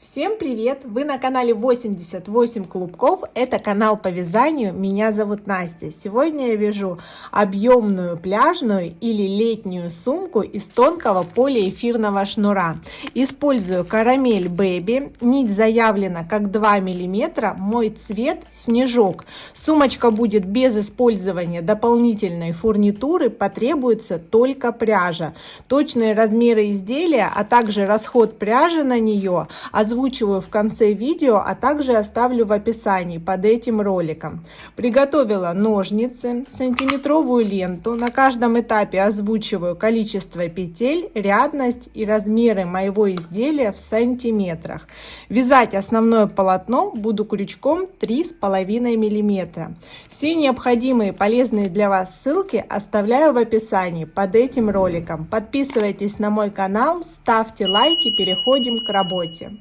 Всем привет! Вы на канале 88 Клубков. Это канал по вязанию. Меня зовут Настя. Сегодня я вяжу объемную пляжную или летнюю сумку из тонкого полиэфирного шнура. Использую карамель Baby. Нить заявлена как 2 мм. Мой цвет снежок. Сумочка будет без использования дополнительной фурнитуры. Потребуется только пряжа. Точные размеры изделия, а также расход пряжи на нее озвучиваю в конце видео, а также оставлю в описании под этим роликом. Приготовила ножницы, сантиметровую ленту. На каждом этапе озвучиваю количество петель, рядность и размеры моего изделия в сантиметрах. Вязать основное полотно буду крючком 3,5 мм. Все необходимые полезные для вас ссылки оставляю в описании под этим роликом. Подписывайтесь на мой канал, ставьте лайки, переходим к работе.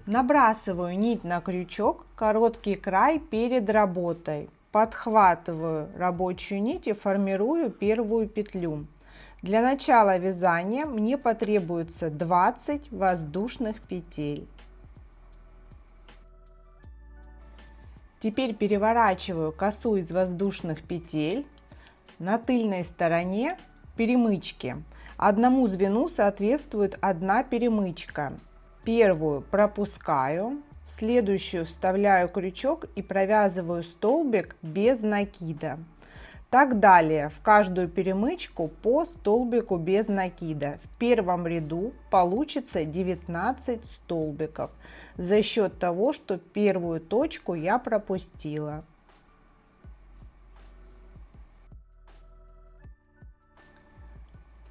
Набрасываю нить на крючок, короткий край перед работой. Подхватываю рабочую нить и формирую первую петлю. Для начала вязания мне потребуется 20 воздушных петель. Теперь переворачиваю косу из воздушных петель. На тыльной стороне перемычки. Одному звену соответствует одна перемычка. Первую пропускаю, в следующую вставляю крючок и провязываю столбик без накида. Так далее в каждую перемычку по столбику без накида. В первом ряду получится 19 столбиков за счет того, что первую точку я пропустила.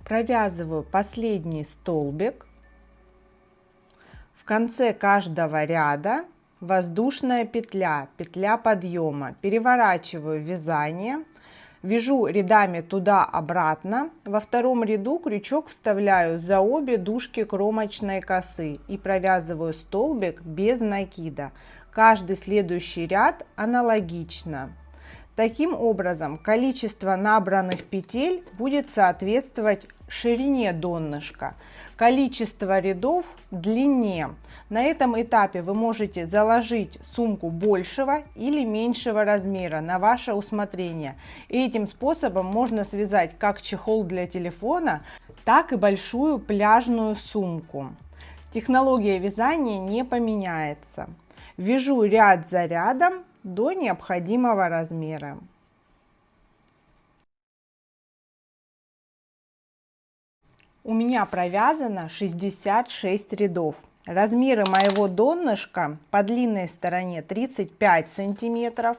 Провязываю последний столбик. В конце каждого ряда воздушная петля, петля подъема. Переворачиваю вязание, вяжу рядами туда-обратно. Во втором ряду крючок вставляю за обе дужки кромочной косы и провязываю столбик без накида. Каждый следующий ряд аналогично. Таким образом, количество набранных петель будет соответствовать ширине донышка, количество рядов длине. На этом этапе вы можете заложить сумку большего или меньшего размера на ваше усмотрение. И этим способом можно связать как чехол для телефона, так и большую пляжную сумку. Технология вязания не поменяется. Вяжу ряд за рядом до необходимого размера. У меня провязано 66 рядов. Размеры моего донышка по длинной стороне 35 сантиметров,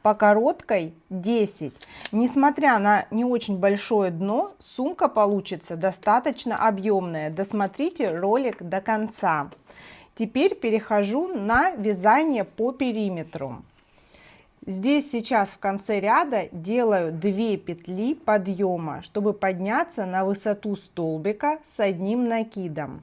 по короткой 10. Несмотря на не очень большое дно, сумка получится достаточно объемная. Досмотрите ролик до конца. Теперь перехожу на вязание по периметру. Здесь сейчас в конце ряда делаю 2 петли подъема, чтобы подняться на высоту столбика с одним накидом.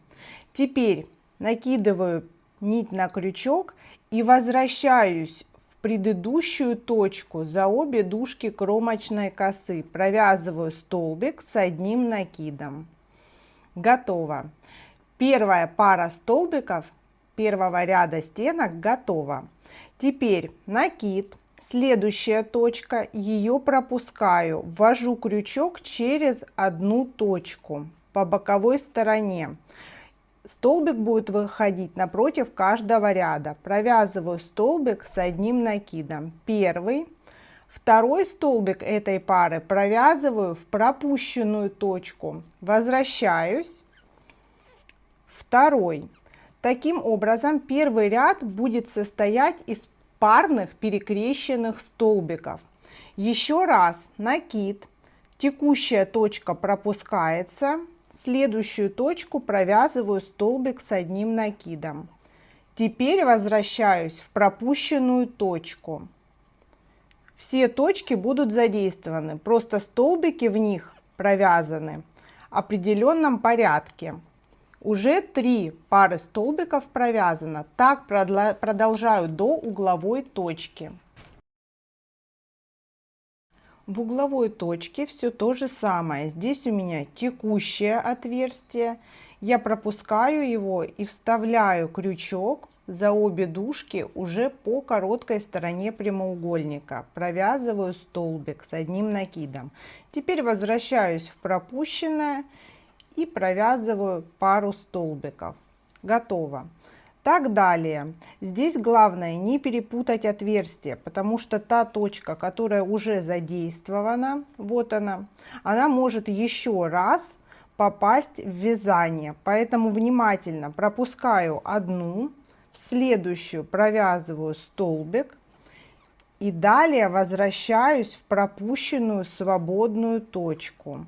Теперь накидываю нить на крючок и возвращаюсь в предыдущую точку за обе дужки кромочной косы. Провязываю столбик с одним накидом. Готово. Первая пара столбиков первого ряда стенок готова. Теперь накид. Следующая точка, ее пропускаю, ввожу крючок через одну точку по боковой стороне. Столбик будет выходить напротив каждого ряда. Провязываю столбик с одним накидом. Первый. Второй столбик этой пары провязываю в пропущенную точку. Возвращаюсь. Второй. Таким образом, первый ряд будет состоять из парных перекрещенных столбиков. Еще раз накид, текущая точка пропускается, следующую точку провязываю столбик с одним накидом. Теперь возвращаюсь в пропущенную точку. Все точки будут задействованы, просто столбики в них провязаны в определенном порядке. Уже 3 пары столбиков провязано. Так продолжаю до угловой точки. В угловой точке все то же самое. Здесь у меня текущее отверстие. Я пропускаю его и вставляю крючок за обе дужки уже по короткой стороне прямоугольника. Провязываю столбик с одним накидом. Теперь возвращаюсь в пропущенное и провязываю пару столбиков. Готово. Так далее. Здесь главное не перепутать отверстие, потому что та точка, которая уже задействована, вот она может еще раз попасть в вязание. Поэтому внимательно пропускаю одну, в следующую провязываю столбик и далее возвращаюсь в пропущенную свободную точку.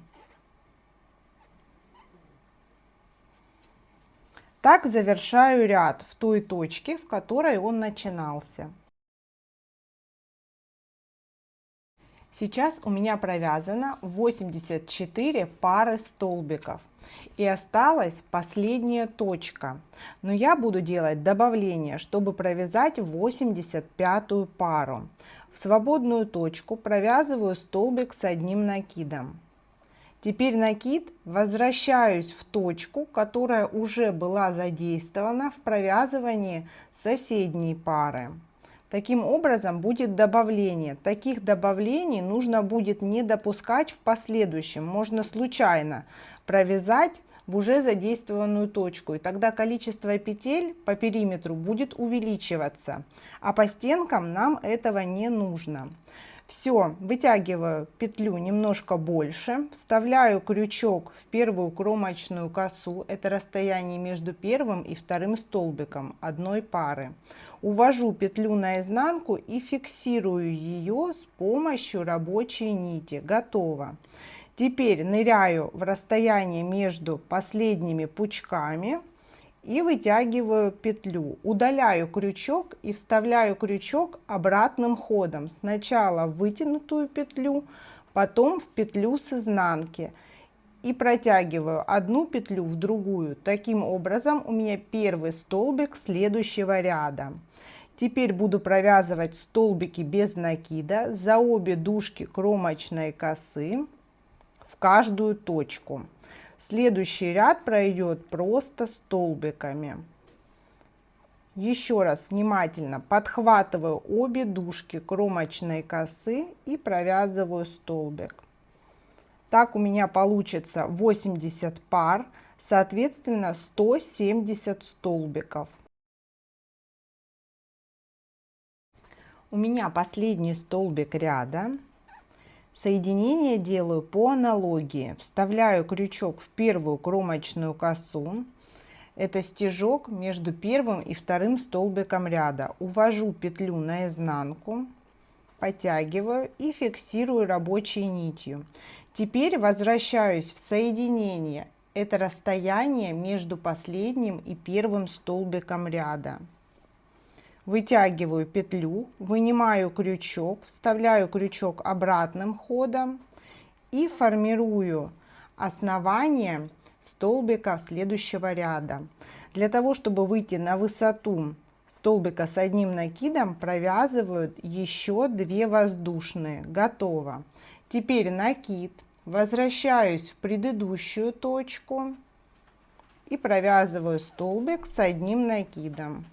Так завершаю ряд в той точке, в которой он начинался. Сейчас у меня провязано 84 пары столбиков. И осталась последняя точка. Но я буду делать добавление, чтобы провязать 85-ю пару. В свободную точку провязываю столбик с одним накидом. Теперь накид возвращаюсь в точку, которая уже была задействована в провязывании соседней пары. Таким образом будет добавление. Таких добавлений нужно будет не допускать в последующем. Можно случайно провязать в уже задействованную точку, и тогда количество петель по периметру будет увеличиваться, а по стенкам нам этого не нужно. Все, вытягиваю петлю немножко больше, вставляю крючок в первую кромочную косу, это расстояние между первым и вторым столбиком одной пары. Увожу петлю наизнанку и фиксирую ее с помощью рабочей нити. Готово. Теперь ныряю в расстояние между последними пучками и вытягиваю петлю. Удаляю крючок и вставляю крючок обратным ходом. Сначала в вытянутую петлю, потом в петлю с изнанки. И протягиваю одну петлю в другую. Таким образом у меня первый столбик следующего ряда. Теперь буду провязывать столбики без накида за обе дужки кромочной косы в каждую точку. Следующий ряд пройдет просто столбиками. Еще раз внимательно подхватываю обе дужки кромочной косы и провязываю столбик. Так у меня получится 80 пар, соответственно 170 столбиков. У меня последний столбик ряда. Соединение делаю по аналогии. Вставляю крючок в первую кромочную косу. Это стежок между первым и вторым столбиком ряда. Увожу петлю наизнанку, подтягиваю и фиксирую рабочей нитью. Теперь возвращаюсь в соединение. Это расстояние между последним и первым столбиком ряда. Вытягиваю петлю, вынимаю крючок, вставляю крючок обратным ходом и формирую основание столбика следующего ряда. Для того, чтобы выйти на высоту столбика с одним накидом, провязываю еще 2 воздушные. Готово. Теперь накид, возвращаюсь в предыдущую точку и провязываю столбик с одним накидом.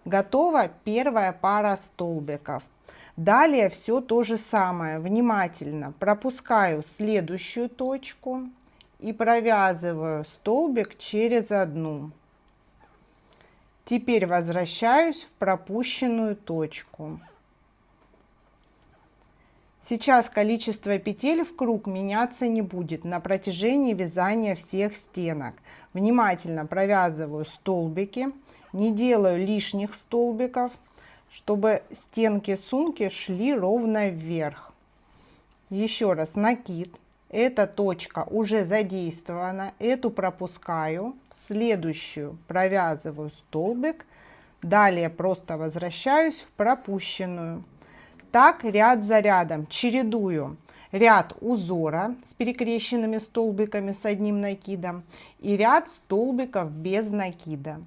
Готова первая пара столбиков. Далее все то же самое. Внимательно пропускаю следующую точку и провязываю столбик через одну. Теперь возвращаюсь в пропущенную точку. Сейчас количество петель в круг меняться не будет на протяжении вязания всех стенок. Внимательно провязываю столбики. Не делаю лишних столбиков, чтобы стенки сумки шли ровно вверх. Еще раз накид. Эта точка уже задействована. Эту пропускаю. В следующую провязываю столбик. Далее просто возвращаюсь в пропущенную. Так ряд за рядом чередую. Ряд узора с перекрещенными столбиками с одним накидом и ряд столбиков без накида.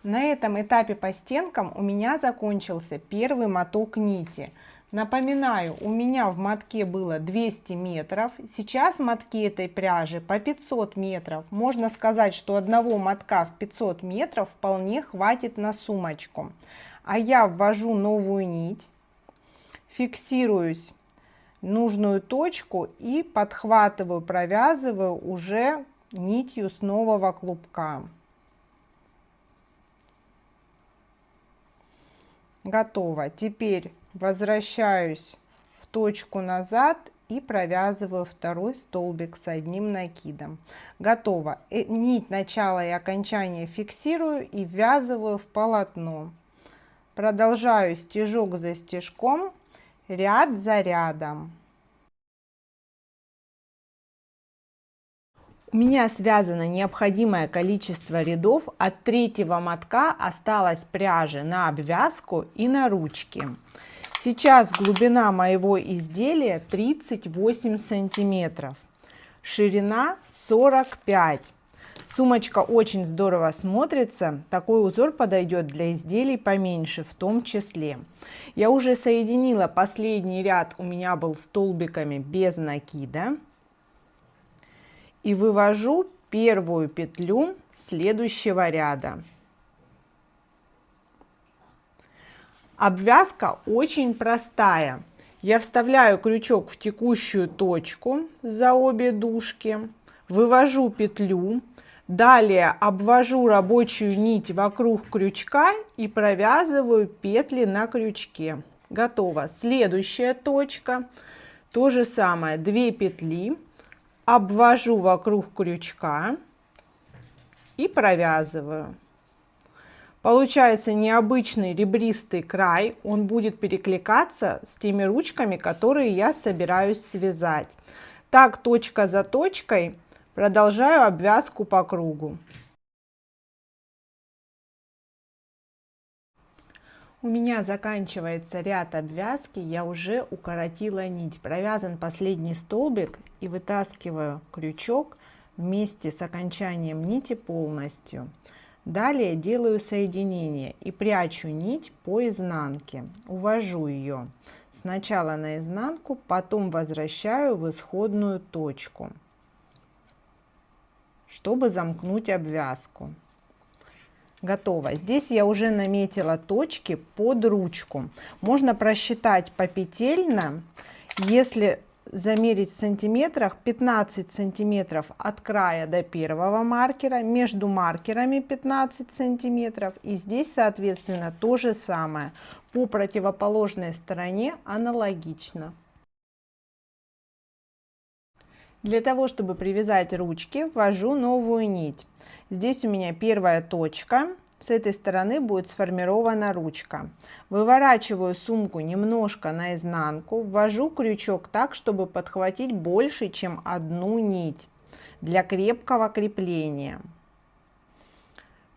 На этом этапе по стенкам у меня закончился первый моток нити. Напоминаю, у меня в мотке было 200 метров, сейчас мотки этой пряжи по 500 метров. Можно сказать, что одного мотка в 500 метров вполне хватит на сумочку. А я ввожу новую нить, фиксируюсь в нужную точку и подхватываю, провязываю уже нитью с нового клубка. Готово. Теперь возвращаюсь в точку назад и провязываю второй столбик с одним накидом. Готово. Нить начала и окончания фиксирую и ввязываю в полотно. Продолжаю стежок за стежком, ряд за рядом. У меня связано необходимое количество рядов. От третьего мотка осталось пряжи на обвязку и на ручки. Сейчас глубина моего изделия 38 сантиметров, ширина 45. Сумочка очень здорово смотрится, такой узор подойдет для изделий поменьше в том числе. Я уже соединила последний ряд, у меня был столбиками без накида. И вывожу первую петлю следующего ряда. Обвязка очень простая. Я вставляю крючок в текущую точку за обе дужки, вывожу петлю, далее обвожу рабочую нить вокруг крючка и провязываю петли на крючке. Готово. Следующая точка. То же самое, 2 петли, обвожу вокруг крючка и провязываю. Получается необычный ребристый край, он будет перекликаться с теми ручками, которые я собираюсь связать. Так, точка за точкой продолжаю обвязку по кругу. У меня заканчивается ряд обвязки, я уже укоротила нить. Провязан последний столбик и вытаскиваю крючок вместе с окончанием нити полностью. Далее делаю соединение и прячу нить по изнанке. Увожу ее сначала на изнанку, потом возвращаю в исходную точку, чтобы замкнуть обвязку. Готово. Здесь я уже наметила точки под ручку. Можно просчитать попетельно, если замерить в сантиметрах, 15 сантиметров от края до первого маркера, между маркерами 15 сантиметров, и здесь соответственно то же самое, по противоположной стороне аналогично. Для того, чтобы привязать ручки, ввожу новую нить. Здесь у меня первая точка, с этой стороны будет сформирована ручка. Выворачиваю сумку немножко наизнанку, ввожу крючок так, чтобы подхватить больше, чем одну нить для крепкого крепления.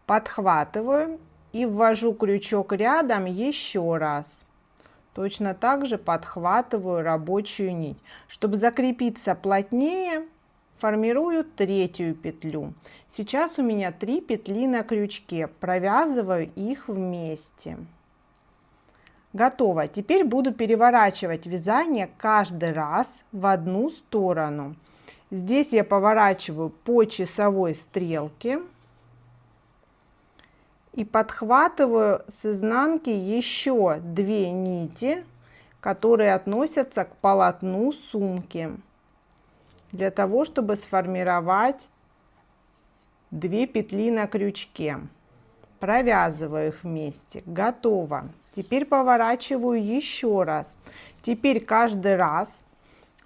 Подхватываю и ввожу крючок рядом еще раз. Точно так же подхватываю рабочую нить. Чтобы закрепиться плотнее, формирую третью петлю. Сейчас у меня 3 петли на крючке, провязываю их вместе. Готово. Теперь буду переворачивать вязание каждый раз в одну сторону. Здесь я поворачиваю по часовой стрелке и подхватываю с изнанки еще 2 нити, которые относятся к полотну сумки, для того, чтобы сформировать 2 петли на крючке. Провязываю их вместе. Готово. Теперь поворачиваю еще раз. Теперь каждый раз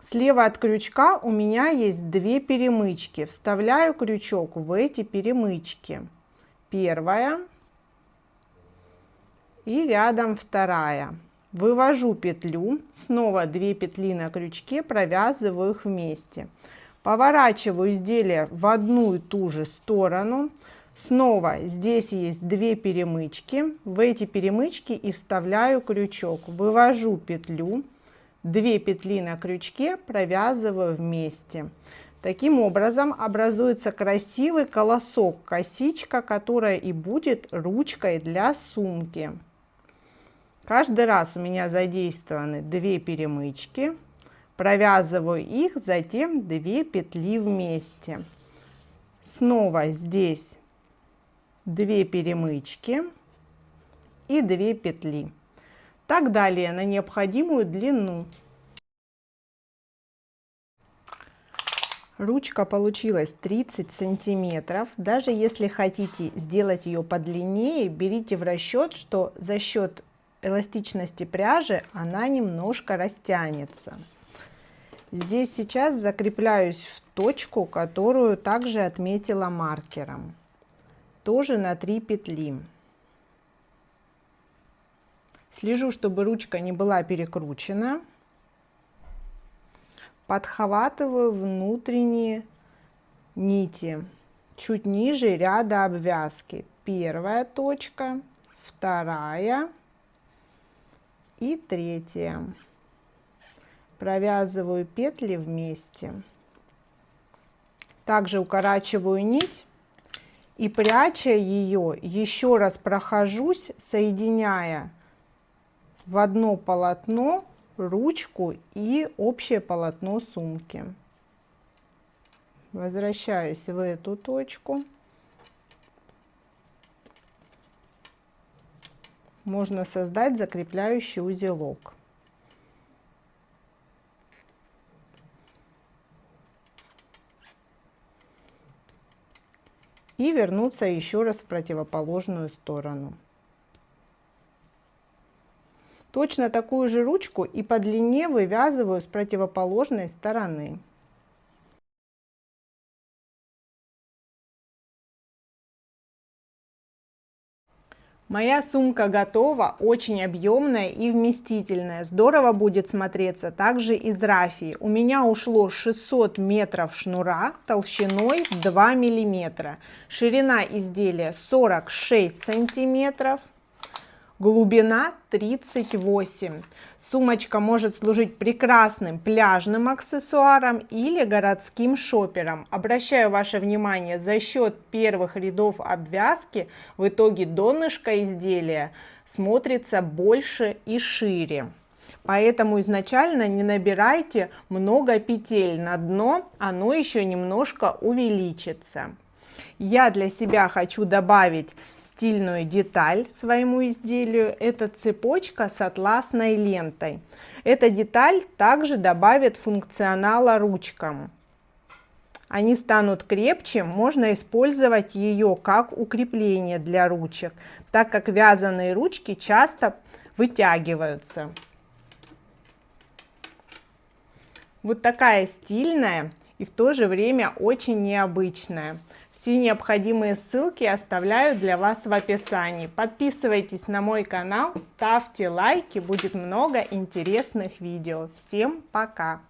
слева от крючка у меня есть 2 перемычки. Вставляю крючок в эти перемычки. Первая и рядом вторая. Вывожу петлю, снова 2 петли на крючке, провязываю их вместе. Поворачиваю изделие в одну и ту же сторону. Снова здесь есть 2 перемычки. В эти перемычки и вставляю крючок. Вывожу петлю, 2 петли на крючке, провязываю вместе. Таким образом образуется красивый колосок, косичка, которая и будет ручкой для сумки. Каждый раз у меня задействованы 2 перемычки. Провязываю их, затем 2 петли вместе. Снова здесь 2 перемычки и 2 петли. Так далее на необходимую длину. Ручка получилась 30 сантиметров. Даже если хотите сделать ее подлиннее, берите в расчет, что за счет эластичности пряжи она немножко растянется. Здесь сейчас закрепляюсь в точку, которую также отметила маркером. Тоже на 3 петли. Слежу, чтобы ручка не была перекручена. Подхватываю внутренние нити чуть ниже ряда обвязки. Первая точка, вторая и третья. Провязываю петли вместе. Также укорачиваю нить и, пряча ее, еще раз прохожусь, соединяя в одно полотно ручку и общее полотно сумки. Возвращаюсь в эту точку. Можно создать закрепляющий узелок. И вернуться еще раз в противоположную сторону. Точно такую же ручку и по длине вывязываю с противоположной стороны. Моя сумка готова, очень объемная и вместительная. Здорово будет смотреться также из рафии. У меня ушло 600 метров шнура толщиной 2 миллиметра. Ширина изделия 46 сантиметров. Глубина 38. Сумочка может служить прекрасным пляжным аксессуаром или городским шопером. Обращаю ваше внимание, за счет первых рядов обвязки в итоге донышко изделия смотрится больше и шире. Поэтому изначально не набирайте много петель на дно, оно еще немножко увеличится. Я для себя хочу добавить стильную деталь своему изделию. Это цепочка с атласной лентой. Эта деталь также добавит функционала ручкам. Они станут крепче, можно использовать ее как укрепление для ручек, так как вязаные ручки часто вытягиваются. Вот такая стильная и в то же время очень необычная. Все необходимые ссылки оставляю для вас в описании. Подписывайтесь на мой канал, ставьте лайки, будет много интересных видео. Всем пока!